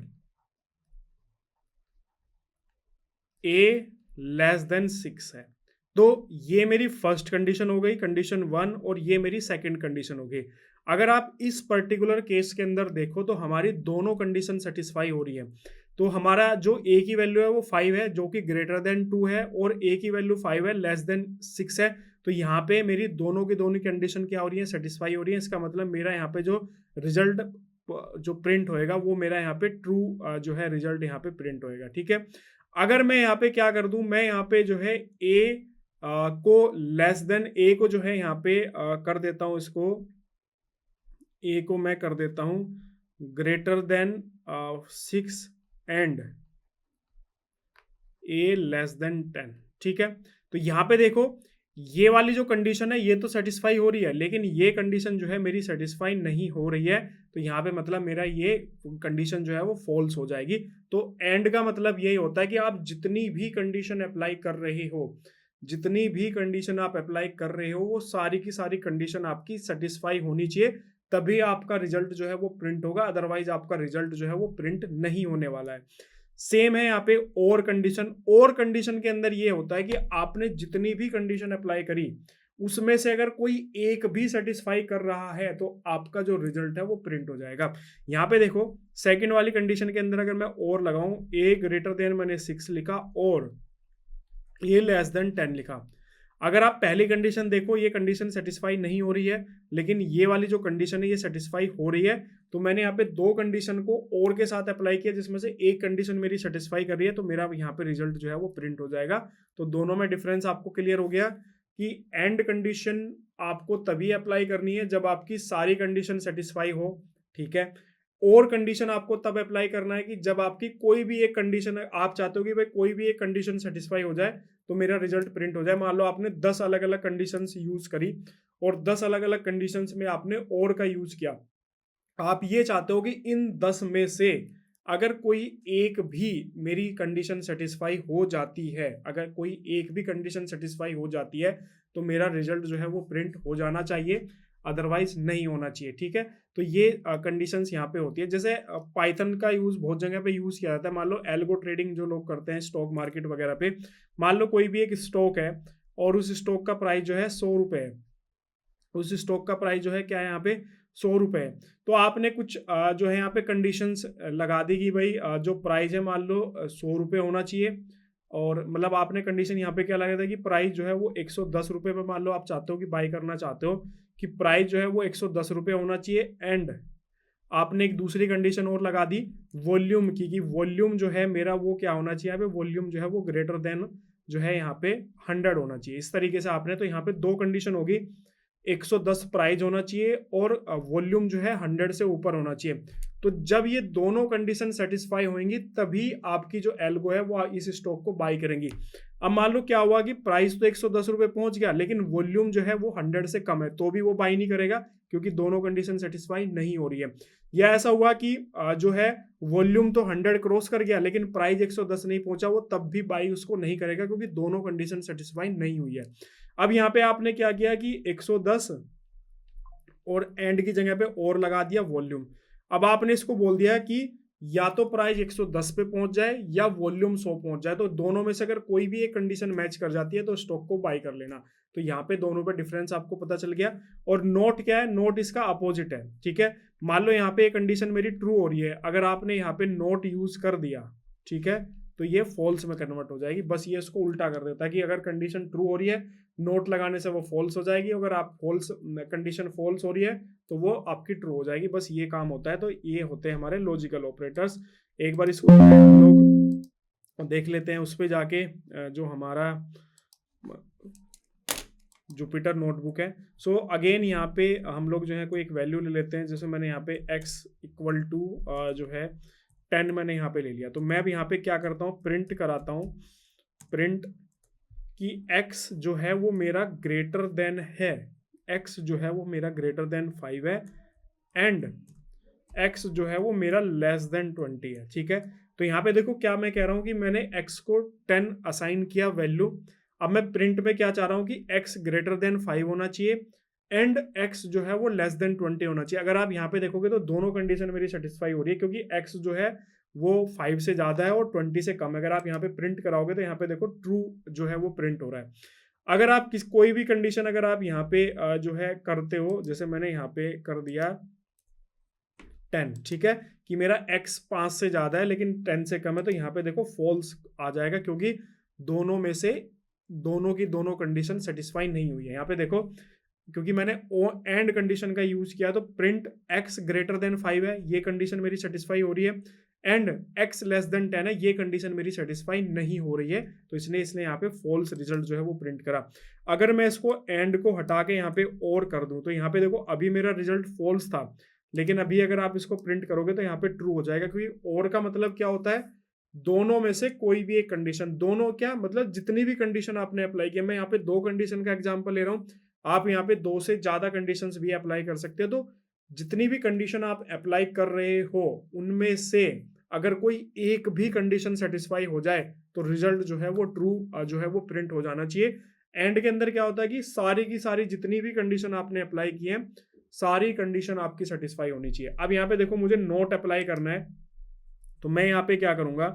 ए लेस देन 6 है। तो ये मेरी फर्स्ट कंडीशन हो गई, कंडीशन 1, और ये मेरी सेकंड कंडीशन हो गई। अगर आप इस पर्टिकुलर केस के अंदर देखो तो हमारी दोनों कंडीशन सेटिस्फाई हो रही है। तो हमारा जो ए की वैल्यू है वो 5 है, जो कि ग्रेटर देन 2 है, और ए की वैल्यू 5 है, लेस देन 6 है। तो यहाँ पे मेरी दोनों की दोनों कंडीशन क्या हो रही है, सेटिस्फाई हो रही है। इसका मतलब मेरा यहाँ पे जो रिजल्ट जो प्रिंट होएगा वो मेरा यहाँ पे ट्रू जो है रिजल्ट यहाँ पे प्रिंट होएगा, ठीक है। अगर मैं यहाँ पे क्या कर दूं, मैं यहाँ पे जो है ए को लेस देन, ए को जो है यहाँ पे कर देता हूँ, इसको ए को मैं कर देता हूँ greater than 6 and A less than 10, ठीक है। तो यहाँ पे देखो ये वाली जो कंडीशन है ये तो सेटिस्फाई हो रही है, लेकिन ये कंडीशन जो है मेरी सेटिस्फाई नहीं हो रही है। तो यहाँ पे मतलब मेरा ये कंडीशन जो है वो फॉल्स हो जाएगी। तो एंड का मतलब यही होता है कि आप जितनी भी कंडीशन अप्लाई कर रहे हो, जितनी भी कंडीशन आप अप्लाई कर रहे हो, वो सारी की सारी कंडीशन आपकी सेटिस्फाई होनी चाहिए, तभी आपका रिजल्ट जो है वो प्रिंट होगा। अदरवाइज आपका रिजल्ट जो है वो प्रिंट नहीं होने वाला है। सेम है यहाँ पे और कंडीशन। और कंडीशन के अंदर ये होता है कि आपने जितनी भी कंडीशन अप्लाई करी उसमें से अगर कोई एक भी सेटिस्फाई कर रहा है तो आपका जो रिजल्ट है वो प्रिंट हो जाएगा। यहाँ पे देखो सेकंड वाली कंडीशन के अंदर अगर मैं और लगाऊं, ए ग्रेटर देन मैंने 6 लिखा और ए लेस देन 10 लिखा। अगर आप पहली कंडीशन देखो, ये कंडीशन सेटिस्फाई नहीं हो रही है, लेकिन ये वाली जो कंडीशन है ये सेटिस्फाई हो रही है। तो मैंने यहाँ पे 2 कंडीशन को और के साथ अप्लाई किया, जिसमें से एक कंडीशन मेरी सेटिस्फाई कर रही है, तो मेरा यहाँ पे रिजल्ट जो है वो प्रिंट हो जाएगा। तो दोनों में डिफरेंस आपको क्लियर हो गया कि एंड कंडीशन आपको तभी अप्लाई करनी है जब आपकी सारी कंडीशन सेटिस्फाई हो, ठीक है। और कंडीशन आपको तब अप्लाई करना है कि जब आपकी कोई भी एक कंडीशन, आप चाहते हो कि भाई कोई भी एक कंडीशन सेटिस्फाई हो जाए तो मेरा रिजल्ट प्रिंट हो जाए। मान लो आपने 10 अलग अलग कंडीशंस यूज करी और 10 अलग अलग कंडीशंस में आपने और का यूज किया। आप ये चाहते हो कि इन 10 में से अगर कोई एक भी मेरी कंडीशन सेटिस्फाई हो जाती है, अगर कोई एक भी कंडीशन सेटिस्फाई हो जाती है तो मेरा रिजल्ट जो है वो प्रिंट हो जाना चाहिए, अदरवाइज नहीं होना चाहिए, ठीक है। तो ये कंडीशंस यहाँ पे होती है। जैसे पाइथन का यूज बहुत जगह पे यूज किया जाता है। मान लो एल्गो ट्रेडिंग जो लोग करते हैं स्टॉक मार्केट वगैरह पे, मान लो कोई भी एक स्टॉक है और उस स्टॉक का प्राइस जो है 100 रुपये है, उस स्टॉक का प्राइस जो है क्या है यहाँ पे 100 रुपये है। तो आपने कुछ जो है यहाँ पे कंडीशंस लगा दी कि भाई जो प्राइस है मान लो 100 रुपये होना चाहिए, और मतलब आपने कंडीशन यहाँ पे क्या लगा था कि प्राइस जो है वो 110 रुपये पे मान लो आप चाहते हो कि बाई करना चाहते हो कि प्राइस जो है वो 110 रुपये होना चाहिए। एंड आपने एक दूसरी कंडीशन और लगा दी वॉल्यूम की, कि वॉल्यूम जो है मेरा वो क्या होना चाहिए, यहाँ पे वॉल्यूम जो है वो ग्रेटर देन जो है यहाँ पे 100 होना चाहिए। इस तरीके से आपने, तो यहाँ पे 2 कंडीशन होगी। 110 प्राइस होना चाहिए और वॉल्यूम जो है 100 से ऊपर होना चाहिए। तो जब ये दोनों कंडीशन सेटिस्फाई होंगी तभी आपकी जो एल्गो है वो इस स्टॉक को बाई करेंगी। अब मान लो क्या हुआ कि प्राइस तो 110 रुपये पहुंच गया लेकिन वॉल्यूम जो है वो 100 से कम है, तो भी वो बाई नहीं करेगा क्योंकि दोनों कंडीशन सेटिस्फाई नहीं हो रही है। या ऐसा हुआ कि जो है वॉल्यूम तो 100 क्रॉस कर गया लेकिन प्राइस 110 नहीं पहुंचा, वो तब भी बाई उसको नहीं करेगा क्योंकि दोनों कंडीशन सेटिस्फाई नहीं हुई है। अब यहाँ पे आपने क्या किया कि 110 और एंड की जगह पे और लगा दिया वॉल्यूम। अब आपने इसको बोल दिया कि या तो प्राइस 110 पे पहुंच जाए या वॉल्यूम 100 पहुंच जाए, तो दोनों में से अगर कोई भी एक कंडीशन मैच कर जाती है तो स्टॉक को बाय कर लेना। तो यहाँ पे दोनों पे डिफरेंस आपको पता चल गया। और नोट क्या है, नोट इसका अपोजिट है, ठीक है। मान लो यहाँ पे एक कंडीशन मेरी ट्रू हो रही है, अगर आपने यहाँ पे नोट यूज कर दिया, ठीक है, तो ये फॉल्स में कन्वर्ट हो जाएगी। बस ये इसको उल्टा कर देता है कि अगर कंडीशन ट्रू हो रही है नोट लगाने से वो फॉल्स हो जाएगी, अगर आप फॉल्स कंडीशन फॉल्स हो रही है तो वो आपकी ट्रू हो जाएगी। बस ये काम होता है। तो ये होते हैं हमारे लॉजिकल ऑपरेटर्स। एक बार इसको हम लोग देख लेते हैं उस पर जाके, जो हमारा जुपिटर नोटबुक है। सो अगेन यहाँ पे हम लोग जो है कोई एक वैल्यू ले लेते हैं। जैसे मैंने यहाँ पे x इक्वल टू जो है 10 मैंने यहाँ पे ले लिया, तो मैं भी यहाँ पे क्या करता हूँ, प्रिंट कराता हूँ, प्रिंट कि x जो है वो मेरा ग्रेटर देन है, x जो है वो मेरा ग्रेटर देन 5 है एंड x जो है वो मेरा लेस देन 20 है, ठीक है। तो यहाँ पे देखो क्या मैं कह रहा हूँ कि मैंने x को 10 असाइन किया वैल्यू। अब मैं प्रिंट में क्या चाह रहा हूँ कि x ग्रेटर देन 5 होना चाहिए एंड x जो है वो लेस देन 20 होना चाहिए। अगर आप यहाँ पे देखोगे तो दोनों कंडीशन मेरी सेटिस्फाई हो रही है क्योंकि x जो है वो 5 से ज़्यादा है और 20 से कम है। अगर आप यहाँ पे प्रिंट कराओगे तो यहाँ पे देखो ट्रू जो है वो प्रिंट हो रहा है। अगर आप कोई भी कंडीशन अगर आप यहाँ पे जो है करते हो, जैसे मैंने यहाँ पे कर दिया 10, ठीक है, कि मेरा x 5 से ज़्यादा है लेकिन 10 से कम है, तो यहाँ पे देखो फॉल्स आ जाएगा क्योंकि दोनों में से दोनों की दोनों कंडीशन सेटिस्फाई नहीं हुई है। यहाँ पे देखो क्योंकि मैंने एंड कंडीशन का यूज किया तो प्रिंट x ग्रेटर देन 5 है, ये कंडीशन मेरी सेटिस्फाई हो रही है एंड x लेस देन 10 है, ये कंडीशन मेरी सेटिस्फाई नहीं हो रही है, तो इसने यहाँ पे फॉल्स रिजल्ट जो है वो प्रिंट करा। अगर मैं इसको एंड को हटा के यहाँ पे और कर दूं तो यहाँ पे देखो अभी मेरा रिजल्ट फॉल्स था लेकिन अभी अगर आप इसको प्रिंट करोगे तो यहाँ पे ट्रू हो जाएगा क्योंकि और का मतलब क्या होता है, दोनों में से कोई भी एक कंडीशन, दोनों क्या मतलब जितनी भी कंडीशन आपने अप्लाई किया, मैं यहाँ पे 2 कंडीशन का एग्जांपल ले रहा हूँ, आप यहाँ पे 2 से ज्यादा कंडीशंस भी अप्लाई कर सकते हो। तो जितनी भी कंडीशन आप अप्लाई कर रहे हो उनमें से अगर कोई एक भी कंडीशन सेटिस्फाई हो जाए तो रिजल्ट जो है वो ट्रू जो है वो प्रिंट हो जाना चाहिए। एंड के अंदर क्या होता है कि सारी की सारी जितनी भी कंडीशन आपने अप्लाई की है सारी कंडीशन आपकी सेटिस्फाई होनी चाहिए। अब यहाँ पे देखो मुझे नोट अप्लाई करना है, तो मैं यहाँ पे क्या करूँगा,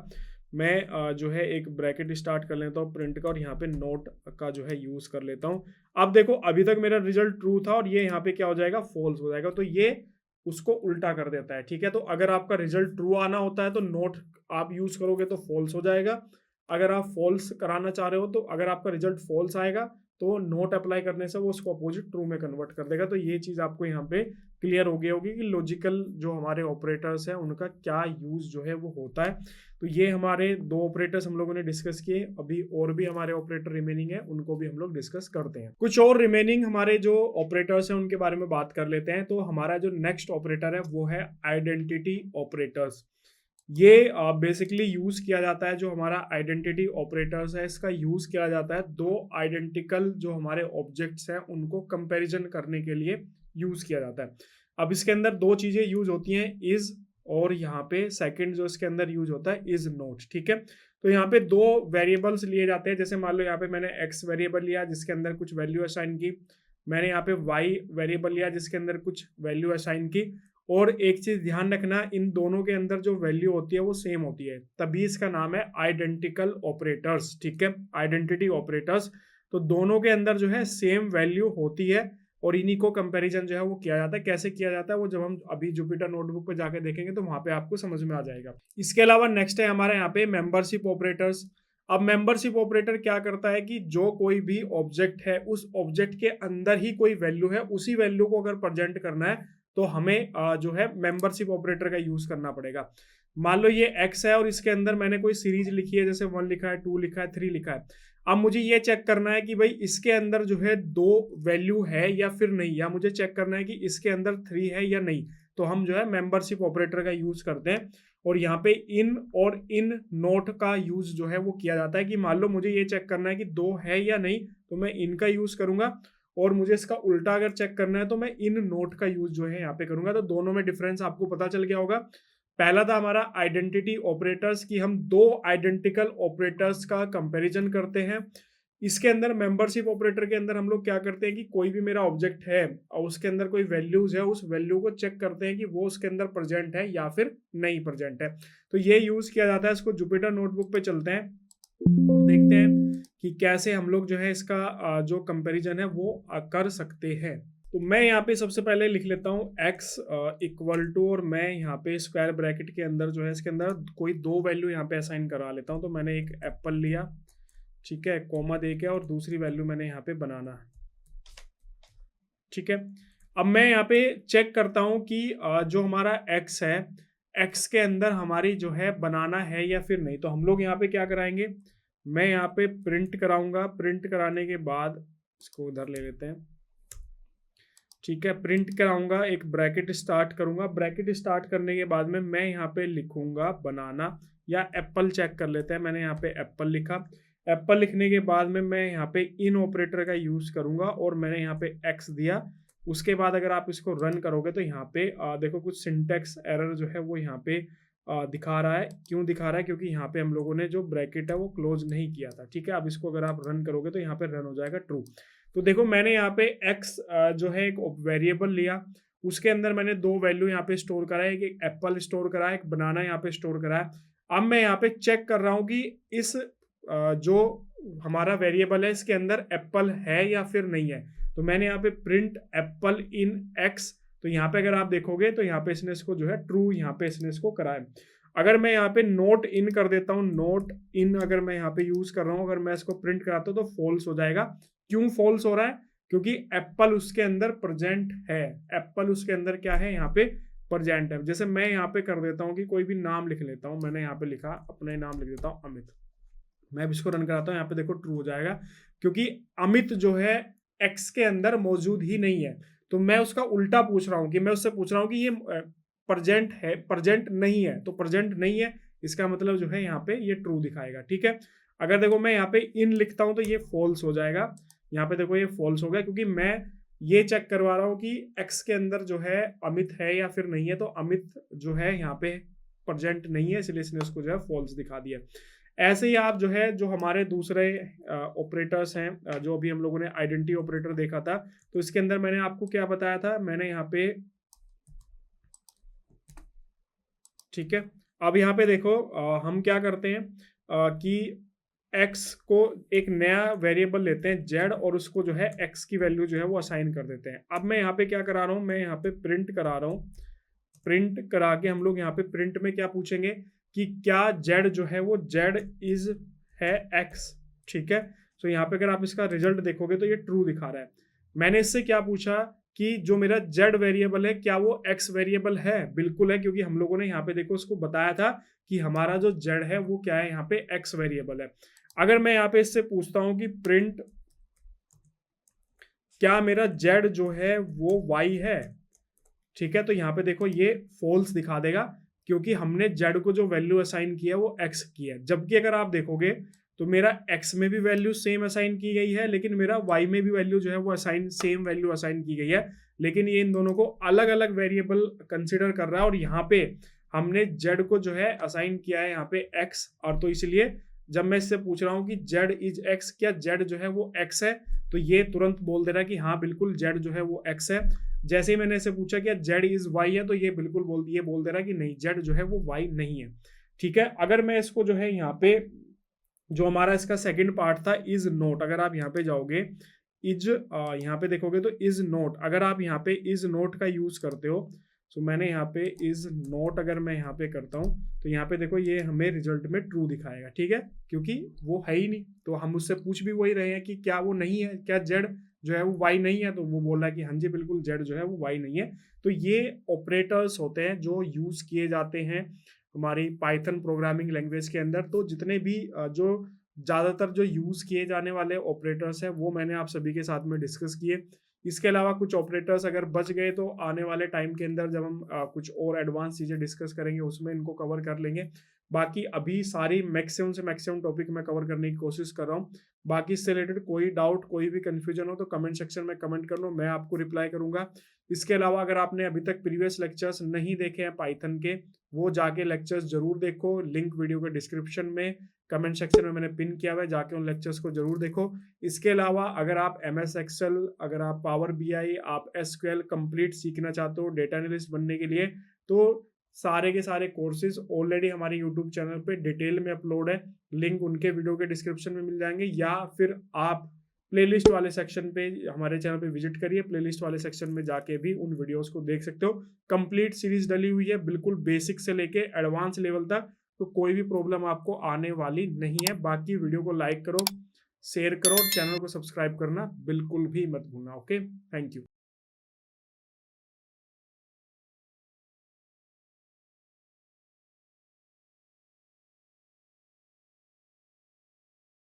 मैं जो है एक ब्रैकेट स्टार्ट कर लेता हूँ प्रिंट का और यहाँ पे नोट का जो है यूज़ कर लेता हूँ। अब देखो अभी तक मेरा रिजल्ट ट्रू था और ये यहाँ पे क्या हो जाएगा, फॉल्स हो जाएगा, तो ये उसको उल्टा कर देता है, ठीक है। तो अगर आपका रिजल्ट ट्रू आना होता है तो नोट आप यूज़ करोगे तो फॉल्स हो जाएगा। अगर आप फॉल्स कराना चाह रहे हो तो अगर आपका रिजल्ट फॉल्स आएगा तो नोट अप्लाई करने से वो उसको अपोजिट ट्रू में कन्वर्ट कर देगा। तो ये चीज़ आपको यहाँ पे क्लियर हो गई होगी कि लॉजिकल जो हमारे ऑपरेटर्स हैं उनका क्या यूज़ जो है वो होता है। तो ये हमारे 2 ऑपरेटर्स हम लोगों ने डिस्कस किए, अभी और भी हमारे ऑपरेटर रिमेनिंग है, उनको भी हम लोग डिस्कस करते हैं। कुछ और रिमेनिंग हमारे जो ऑपरेटर्स हैं उनके बारे में बात कर लेते हैं। तो हमारा जो नेक्स्ट ऑपरेटर है वो है आइडेंटिटी ऑपरेटर्स। ये बेसिकली यूज किया जाता है, जो हमारा आइडेंटिटी ऑपरेटर्स है इसका यूज किया जाता है 2 आइडेंटिकल जो हमारे ऑब्जेक्ट्स हैं उनको कंपैरिजन करने के लिए यूज किया जाता है। अब इसके अंदर 2 चीजें यूज होती हैं, इज और यहाँ पे सेकंड जो इसके अंदर यूज होता है इज नोट, ठीक है। तो यहाँ पे 2 वेरिएबल्स लिए जाते हैं, जैसे मान लो यहाँ पे मैंने x वेरिएबल लिया जिसके अंदर कुछ वैल्यू असाइन की, मैंने यहाँ पे y वेरिएबल लिया जिसके अंदर कुछ वैल्यू असाइन की, और एक चीज ध्यान रखना इन दोनों के अंदर जो वैल्यू होती है वो सेम होती है, तभी इसका नाम है आइडेंटिकल ऑपरेटर्स, ठीक है, आइडेंटिटी ऑपरेटर्स। तो दोनों के अंदर जो है सेम वैल्यू होती है और इन्हीं को कंपैरिजन जो है वो किया जाता है। कैसे किया जाता है वो जब हम अभी जुपिटर नोटबुक पे जाके देखेंगे तो वहां पे आपको समझ में आ जाएगा। इसके अलावा नेक्स्ट है हमारे यहाँ पे मेंबरशिप ऑपरेटर्स। अब मेंबरशिप ऑपरेटर क्या करता है कि जो कोई भी ऑब्जेक्ट है उस ऑब्जेक्ट के अंदर ही कोई वैल्यू है, उसी वैल्यू को अगर प्रेजेंट करना है तो हमें जो है मेंबरशिप ऑपरेटर का यूज करना पड़ेगा। मान लो ये x है और इसके अंदर मैंने कोई सीरीज लिखी है, जैसे 1 लिखा है, 2 लिखा है, 3 लिखा है। अब मुझे ये चेक करना है कि भाई इसके अंदर जो है 2 वैल्यू है या फिर नहीं, या मुझे चेक करना है कि इसके अंदर 3 है या नहीं। तो हम जो है मेंबरशिप ऑपरेटर का यूज करते हैं और यहाँ पे इन और इन नोट का यूज जो है वो किया जाता है कि मान लो मुझे ये चेक करना है कि 2 है या नहीं, तो मैं इनका यूज करूंगा, और मुझे इसका उल्टा अगर चेक करना है तो मैं इन नोट का यूज जो है यहाँ पे करूंगा। तो दोनों में डिफरेंस आपको पता चल गया होगा। पहला था हमारा आइडेंटिटी ऑपरेटर्स की हम 2 आइडेंटिकल ऑपरेटर्स का कंपैरिजन करते हैं। इसके अंदर मेंबरशिप ऑपरेटर के अंदर हम लोग क्या करते हैं कि कोई भी मेरा ऑब्जेक्ट है और उसके अंदर कोई वैल्यूज है, उस वैल्यू को चेक करते हैं कि वो उसके अंदर प्रेजेंट है या फिर नहीं प्रेजेंट है। तो ये यूज किया जाता है। इसको जुपिटर नोटबुक पे चलते हैं और देखते हैं कि कैसे हम लोग जो है इसका जो कंपैरिजन है वो कर सकते हैं। तो मैं यहाँ पे सबसे पहले लिख लेता हूँ x इक्वल टू, और मैं यहाँ पे स्क्वायर ब्रैकेट के अंदर जो है इसके अंदर कोई 2 वैल्यू यहाँ पे असाइन करा लेता हूँ। तो मैंने एक एप्पल लिया, ठीक है, कोमा दे के, और दूसरी वैल्यू मैंने यहाँ पे बनाना है, ठीक है। अब मैं यहाँ पे चेक करता हूँ कि जो हमारा x है, x के अंदर हमारी जो है बनाना है या फिर नहीं। तो हम लोग यहाँ पे क्या कराएंगे, मैं यहाँ पे प्रिंट कराऊंगा। प्रिंट कराने के बाद इसको उधर ले लेते हैं, ठीक है। प्रिंट कराऊंगा, एक ब्रैकेट स्टार्ट करूंगा। ब्रैकेट स्टार्ट करने के बाद में मैं यहाँ पे लिखूंगा बनाना, या एप्पल चेक कर लेते हैं। मैंने यहाँ पे एप्पल लिखा। एप्पल लिखने के बाद में मैं यहाँ पे इन ऑपरेटर का यूज करूंगा और मैंने यहाँ पे एक्स दिया। उसके बाद अगर आप इसको रन करोगे तो यहाँ पे देखो कुछ सिंटेक्स एरर जो है वो यहाँ पे दिखा रहा है। क्यों दिखा रहा है, क्योंकि यहाँ पे हम लोगों ने जो ब्रैकेट है वो क्लोज नहीं किया था, ठीक है। अब इसको अगर आप रन करोगे तो यहाँ पे रन हो जाएगा ट्रू। तो देखो मैंने यहाँ पे x जो है एक वेरिएबल लिया, उसके अंदर मैंने 2 वैल्यू यहाँ पे स्टोर करा है, एक एप्पल स्टोर करा है, एक बनाना यहाँ पे स्टोर करा है। अब मैं यहाँ पे चेक कर रहा हूँ कि इस जो हमारा वेरिएबल है इसके अंदर एप्पल है या फिर नहीं है। तो मैंने यहाँ पे प्रिंट एप्पल इन x, तो यहाँ पे अगर आप देखोगे तो यहाँ पे इसने इसको जो है ट्रू यहाँ पे इसने इसको करा है। अगर मैं यहाँ पे नोट इन कर देता हूँ, नोट इन अगर मैं यहाँ पे यूज कर रहा हूँ, अगर मैं इसको प्रिंट कराता हूँ तो फॉल्स हो जाएगा। क्यों फॉल्स हो रहा है, क्योंकि एप्पल उसके अंदर प्रेजेंट है। एप्पल उसके अंदर क्या है, यहाँ पे प्रेजेंट है। जैसे मैं यहाँ पे कर देता हूँ कि कोई भी नाम लिख लेता हूँ, मैंने यहाँ पे लिखा अपने नाम लिख देता हूँ अमित। मैं अब इसको रन कराता हूँ, यहाँ पे देखो ट्रू हो जाएगा, क्योंकि अमित जो है एक्स के अंदर मौजूद ही नहीं है। तो मैं उसका उल्टा पूछ रहा हूँ कि मैं उससे पूछ रहा हूँ कि ये प्रेजेंट है, प्रेजेंट नहीं है। तो प्रेजेंट नहीं है इसका मतलब जो है यहाँ पे ये ट्रू दिखाएगा, ठीक है। अगर देखो मैं यहाँ पे इन लिखता हूँ तो ये फॉल्स हो जाएगा। यहाँ पे देखो ये फॉल्स हो गया, क्योंकि मैं ये चेक करवा रहा हूँ कि एक्स के अंदर जो है अमित है या फिर नहीं है। तो अमित जो है यहाँ पे प्रेजेंट नहीं है, इसलिए इसने उसको जो है फॉल्स दिखा दिया। ऐसे ही आप जो है जो हमारे दूसरे ऑपरेटर्स हैं, जो अभी हम लोगों ने आइडेंटिटी ऑपरेटर देखा था, तो इसके अंदर मैंने आपको क्या बताया था, मैंने यहाँ पे, ठीक है। अब यहाँ पे देखो हम क्या करते हैं कि x को एक नया वेरिएबल लेते हैं z, और उसको जो है x की वैल्यू जो है वो असाइन कर देते हैं। अब मैं यहाँ पे क्या करा रहा हूँ, मैं यहाँ पे प्रिंट करा रहा हूँ। प्रिंट करा के हम लोग यहाँ पे प्रिंट में क्या पूछेंगे कि क्या z जो है वो z इज है x, ठीक है। तो यहाँ पे अगर आप इसका रिजल्ट देखोगे तो ये ट्रू दिखा रहा है। मैंने इससे क्या पूछा कि जो मेरा z वेरिएबल है क्या वो x वेरिएबल है, बिल्कुल है, क्योंकि हम लोगों ने यहाँ पे देखो उसको बताया था कि हमारा जो z है वो क्या है, यहाँ पे x वेरिएबल है। अगर मैं यहाँ पे इससे पूछता हूँ कि प्रिंट क्या मेरा z जो है वो y है, ठीक है, तो यहाँ पे देखो ये फॉल्स दिखा देगा, क्योंकि हमने z को जो वैल्यू असाइन किया है वो x की है। जबकि अगर आप देखोगे तो मेरा x में भी वैल्यू सेम असाइन की गई है, लेकिन मेरा y में भी वैल्यू जो है वो सेम वैल्यू असाइन की गई है, लेकिन ये इन दोनों को अलग अलग वेरिएबल कंसिडर कर रहा है। और यहाँ पे हमने z को जो है असाइन किया है यहाँ पे x, और तो इसलिए जब मैं इससे पूछ रहा हूँ कि z इज x, क्या z जो है वो x है, तो ये तुरंत बोल दे रहा है कि हाँ बिल्कुल z जो है वो x है। जैसे ही मैंने इसे पूछा कि z इज y है, तो ये बिल्कुल बोल दे रहा है कि नहीं, z जो है वो y नहीं है, ठीक है। अगर मैं इसको जो है यहाँ पे जो हमारा इसका सेकंड पार्ट था इज नोट, अगर आप यहाँ पे जाओगे इज यहाँ पे देखोगे तो इज नोट, अगर आप यहाँ पे इज नोट का यूज करते हो, तो मैंने यहाँ पे इज नोट अगर मैं यहाँ पे करता हूँ तो यहाँ पे देखो ये हमें रिजल्ट में ट्रू दिखाएगा, ठीक है, क्योंकि वो है ही नहीं। तो हम उससे पूछ भी वही रहे हैं कि क्या वो नहीं है, क्या z जो है वो y नहीं है, तो वो बोल रहा है कि हाँ जी बिल्कुल z जो है वो y नहीं है। तो ये ऑपरेटर्स होते हैं जो यूज किए जाते हैं हमारी पाइथन प्रोग्रामिंग लैंग्वेज के अंदर। तो जितने भी जो ज़्यादातर जो यूज़ किए जाने वाले ऑपरेटर्स हैं वो मैंने आप सभी के साथ में डिस्कस किए। इसके अलावा कुछ ऑपरेटर्स अगर बच गए तो आने वाले टाइम के अंदर जब हम कुछ और एडवांस चीज़ें डिस्कस करेंगे उसमें इनको कवर कर लेंगे। बाकी अभी सारी मैक्सिमम से मैक्सिमम टॉपिक मैं कवर करने की कोशिश कर रहा हूँ। बाकी इससे रिलेटेड कोई डाउट, कोई भी कन्फ्यूजन हो तो कमेंट सेक्शन में कमेंट कर लो, मैं आपको रिप्लाई करूँगा। इसके अलावा अगर आपने अभी तक प्रीवियस लेक्चर्स नहीं देखे हैं पाइथन के, वो जाके लेक्चर्स ज़रूर देखो। लिंक वीडियो के डिस्क्रिप्शन में, कमेंट सेक्शन में मैंने पिन किया हुआ है, जाके उन लेक्चर्स को ज़रूर देखो। इसके अलावा अगर आप एमएस एक्सेल, अगर आप पावर बीआई, आप एसक्यूएल कंप्लीट सीखना चाहते हो डेटा एनालिस्ट बनने के लिए, तो सारे के सारे कोर्सेज ऑलरेडी हमारे यूट्यूब चैनल पे डिटेल में अपलोड है। लिंक उनके वीडियो के डिस्क्रिप्शन में मिल जाएंगे, या फिर आप प्लेलिस्ट वाले सेक्शन पे हमारे चैनल पे विजिट करिए, प्लेलिस्ट वाले सेक्शन में जाके भी उन वीडियोस को देख सकते हो। कंप्लीट सीरीज डली हुई है, बिल्कुल बेसिक से लेके एडवांस लेवल तक, तो कोई भी प्रॉब्लम आपको आने वाली नहीं है। बाकी वीडियो को लाइक करो, शेयर करो और चैनल को सब्सक्राइब करना बिल्कुल भी मत भूलना। Okay, thank you.